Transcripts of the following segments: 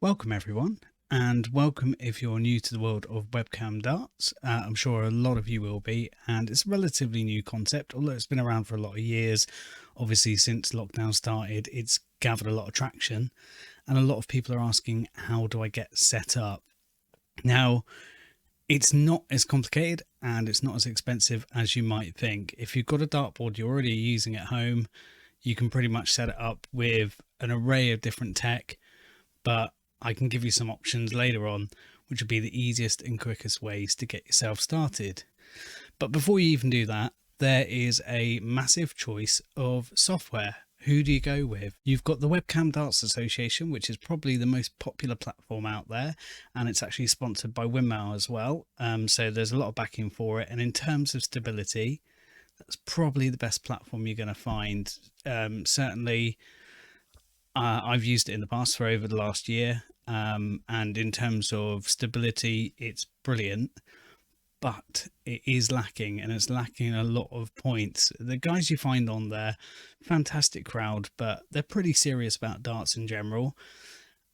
Welcome everyone, and welcome if you're new to the world of webcam darts. I'm sure a lot of you will be, and it's a relatively new concept, although it's been around for a lot of years. Obviously, since lockdown started, it's gathered a lot of traction, and a lot of people are asking, how do I get set up? Now, it's not as complicated and it's not as expensive as you might think. If you've got a dartboard you're already using at home, you can pretty much set it up with an array of different tech, but I can give you some options later on, which would be the easiest and quickest ways to get yourself started. But before you even do that, there is a massive choice of software. Who do you go with? You've got the Webcam Darts Association, which is probably the most popular platform out there, and it's actually sponsored by Windmill as well. So there's a lot of backing for it. And in terms of stability, that's probably the best platform you're going to find. Certainly, I've used it in the past for over the last year, and in terms of stability, it's brilliant, but it is lacking, and it's lacking a lot of points. The guys you find on there, fantastic crowd, but they're pretty serious about darts in general.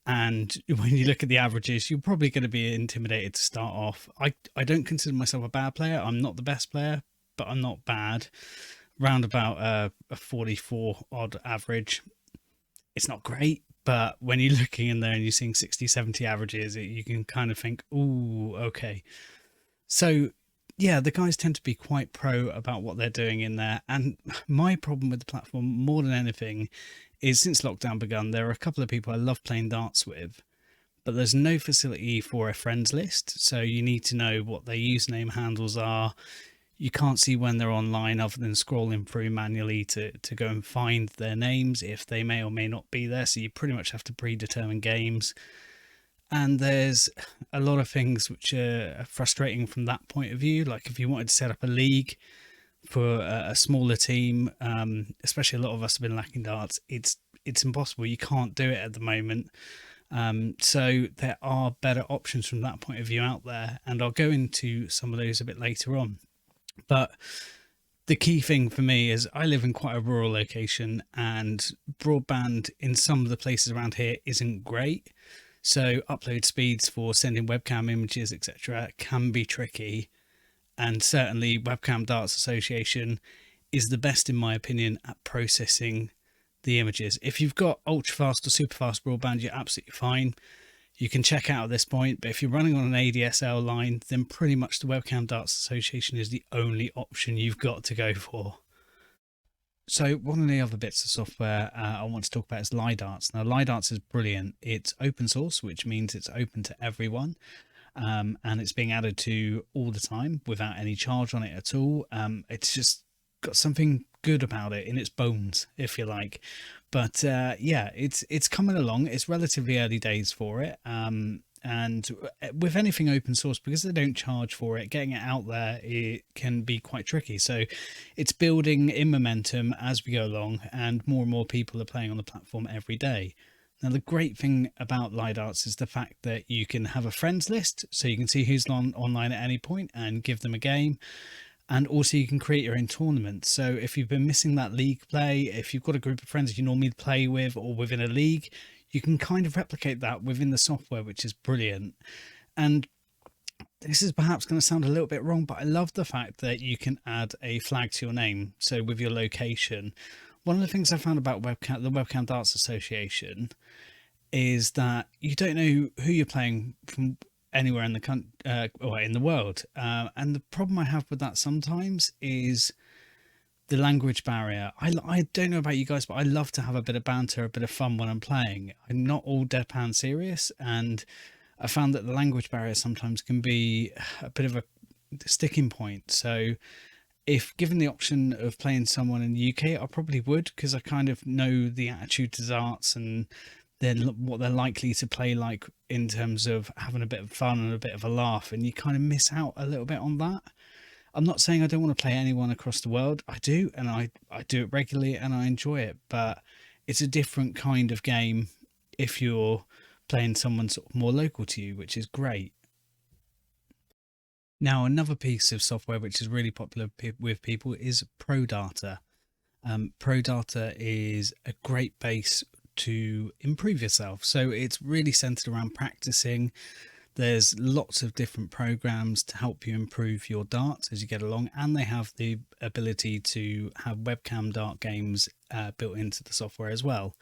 And when you look at the averages, you're probably going to be intimidated to start off. I don't consider myself a bad player. I'm not the best player, but I'm not bad. Round about a 44 odd average. It's not great, but when you're looking in there and you're seeing 60, 70 averages, you can kind of think, ooh, okay. So yeah, the guys tend to be quite pro about what they're doing in there. And my problem with the platform more than anything is since lockdown begun, there are a couple of people I love playing darts with, but there's no facility for a friends list. So you need to know what their username handles are. You can't see when they're online other than scrolling through manually to go and find their names if they may or may not be there. So you pretty much have to predetermine games. And there's a lot of things which are frustrating from that point of view. Like if you wanted to set up a league for a smaller team, especially a lot of us have been lacking darts, it's impossible. You can't do it at the moment. So there are better options from that point of view out there, and I'll go into some of those a bit later on. But the key thing for me is I live in quite a rural location, and broadband in some of the places around here isn't great. So upload speeds for sending webcam images, etc., can be tricky. And certainly Webcam Darts Association is the best, in my opinion, at processing the images. If you've got ultra fast or super fast broadband, you're absolutely fine. You can check out at this point, but if you're running on an ADSL line, then pretty much the Webcam Darts Association is the only option you've got to go for. So one of the other bits of software I want to talk about is LiDarts. Now, LiDarts is brilliant. It's open source, which means it's open to everyone, and it's being added to all the time without any charge on it at all. It's just got something good about it in its bones, if you like. But yeah, it's coming along. It's relatively early days for it. And with anything open source, because they don't charge for it, getting it out there, it can be quite tricky. So it's building in momentum as we go along, and more people are playing on the platform every day. Now, the great thing about LiDarts is the fact that you can have a friends list, so you can see who's online at any point and give them a game. And also you can create your own tournament. So if you've been missing that league play, if you've got a group of friends you normally play with or within a league, you can kind of replicate that within the software, which is brilliant. And this is perhaps going to sound a little bit wrong, but I love the fact that you can add a flag to your name. So with your location, one of the things I found about the Webcam Darts Association is that you don't know who you're playing from anywhere in the country or in the world. And the problem I have with that sometimes is the language barrier. I don't know about you guys, but I love to have a bit of banter, a bit of fun when I'm playing. I'm not all deadpan serious, and I found that the language barrier sometimes can be a bit of a sticking point. So if given the option of playing someone in the UK, I probably would, because I kind of know the attitude to darts and what they're likely to play like in terms of having a bit of fun and a bit of a laugh, and you kind of miss out a little bit on that. I'm not saying I don't want to play anyone across the world. I do, and I do it regularly and I enjoy it, but it's a different kind of game if you're playing someone sort of more local to you, which is great. Now, another piece of software which is really popular with people is ProData. ProData is a great base to improve yourself. So it's really centered around practicing. There's lots of different programs to help you improve your darts as you get along, and they have the ability to have webcam dart games built into the software as well.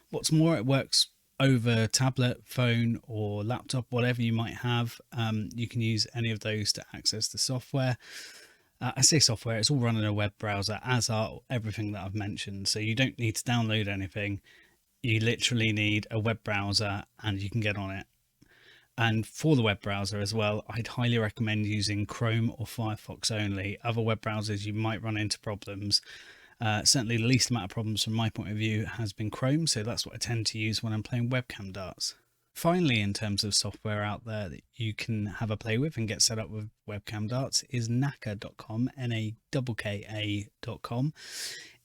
What's more, it works over tablet, phone or laptop, whatever you might have. You can use any of those to access the software. I say software, it's all run in a web browser, as are everything that I've mentioned. So you don't need to download anything. You literally need a web browser and you can get on it. And for the web browser as well, I'd highly recommend using Chrome or Firefox only. Other web browsers, you might run into problems. Certainly the least amount of problems from my point of view has been Chrome, so that's what I tend to use when I'm playing webcam darts. Finally, in terms of software out there that you can have a play with and get set up with webcam darts is Nakka.com, Nakka.com.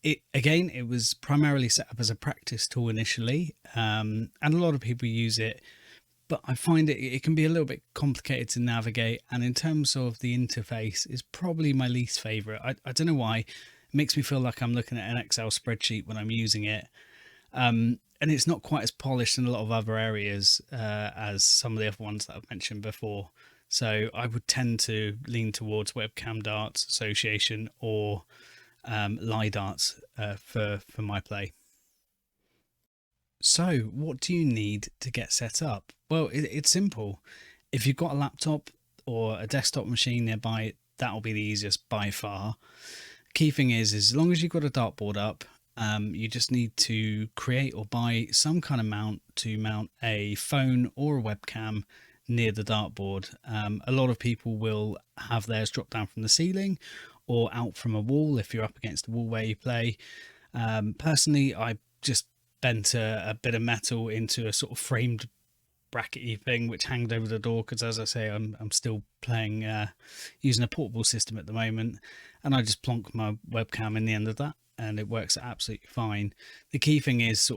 It was primarily set up as a practice tool initially, and a lot of people use it, but I find it can be a little bit complicated to navigate, and in terms of the interface is probably my least favorite. I don't know why. It makes me feel like I'm looking at an Excel spreadsheet when I'm using it. And it's not quite as polished in a lot of other areas as some of the other ones that I've mentioned before. So I would tend to lean towards Webcam Darts Association or Lie Darts for my play. So what do you need to get set up? Well, it's simple. If you've got a laptop or a desktop machine nearby, that'll be the easiest by far. Key thing is as long as you've got a dartboard up, you just need to create or buy some kind of mount to mount a phone or a webcam near the dartboard. A lot of people will have theirs drop down from the ceiling or out from a wall if you're up against a wall where you play. Personally, I just bent a bit of metal into a sort of framed brackety thing which hanged over the door, because as I say, I'm still playing using a portable system at the moment, and I just plonk my webcam in the end of that and it works absolutely fine. The key thing is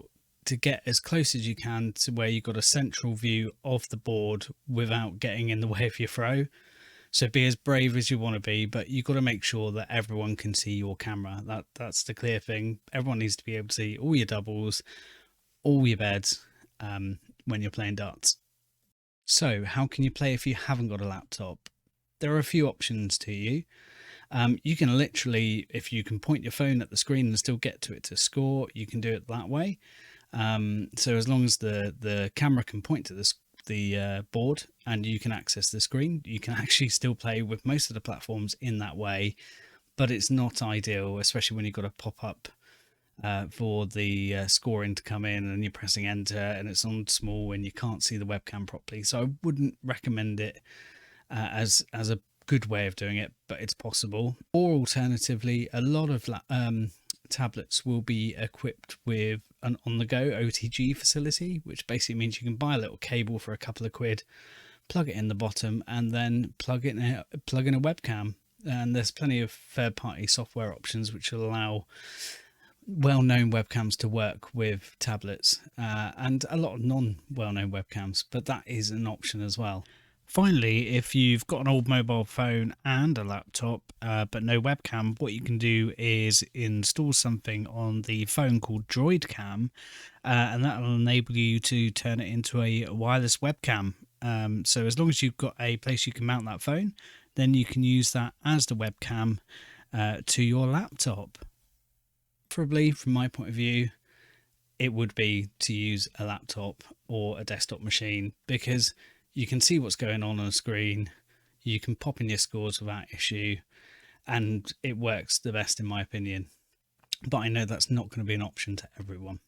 to get as close as you can to where you've got a central view of the board without getting in the way of your throw. So be as brave as you want to be, but you've got to make sure that everyone can see your camera. That's the clear thing. Everyone needs to be able to see all your doubles, all your beds when you're playing darts. So how can you play if you haven't got a laptop? There are a few options to you. You can literally, if you can point your phone at the screen and still get to it to score, you can do it that way. So as long as the camera can point to the board and you can access the screen, you can actually still play with most of the platforms in that way, but it's not ideal, especially when you've got to pop up for the scoring to come in and you're pressing enter and it's on small and you can't see the webcam properly. So I wouldn't recommend it as a good way of doing it, but it's possible. Or alternatively, a lot of tablets will be equipped with an on-the-go OTG facility, which basically means you can buy a little cable for a couple of quid, plug it in the bottom, and then plug in a webcam. And there's plenty of third-party software options which will allow well-known webcams to work with tablets, and a lot of non-well-known webcams, but that is an option as well. Finally, if you've got an old mobile phone and a laptop but no webcam, what you can do is install something on the phone called DroidCam, and that will enable you to turn it into a wireless webcam. So as long as you've got a place you can mount that phone, then you can use that as the webcam to your laptop. Preferably, from my point of view, it would be to use a laptop or a desktop machine, because you can see what's going on a screen, you can pop in your scores without issue, and it works the best in my opinion. But I know that's not going to be an option to everyone.